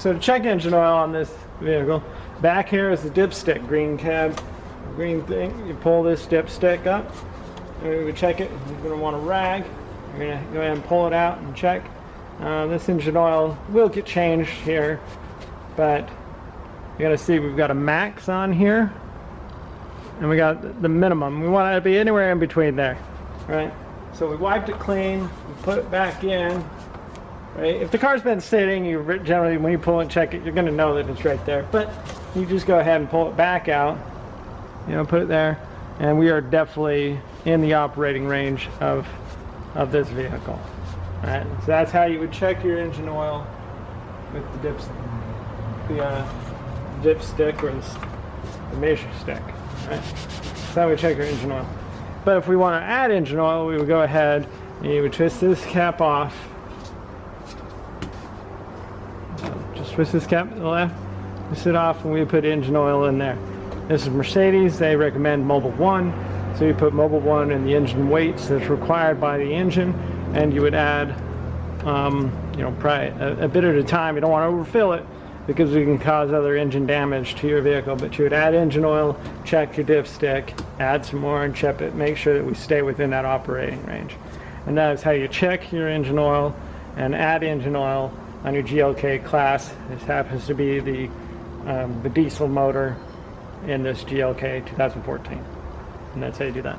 So to check engine oil on this vehicle, back here is the dipstick, green tab, green thing. You pull this dipstick up, and we would check it. You're going to want a rag. You're going to go ahead and pull it out and check. This engine oil will get changed here, but you got to see we've got a max on here, and we got the minimum. We want it to be anywhere in between there, right? So we wiped it clean, we put it back in. Right? If the car's been sitting, you generally, when you pull and check it, you're going to know that it's right there. But you just go ahead and pull it back out, you know, put it there, and we are definitely in the operating range of this vehicle. Right? So that's how you would check your engine oil with the dipstick or the measure stick. Right? That's how we check your engine oil. But if we want to add engine oil, we would go ahead and you would twist this cap off. Just twist this cap to the left, twist it off, and we put engine oil in there. This is Mercedes. They recommend Mobile 1, so you put Mobile 1 in the engine weights that's required by the engine, and you would add, you know, probably a bit at a time. You don't want to overfill it because it can cause other engine damage to your vehicle, but you would add engine oil, check your dipstick, add some more, and check it. Make sure that we stay within that operating range. And that is how you check your engine oil and add engine oil on your GLK class. This happens to be the diesel motor in this GLK 2014, and that's how you do that.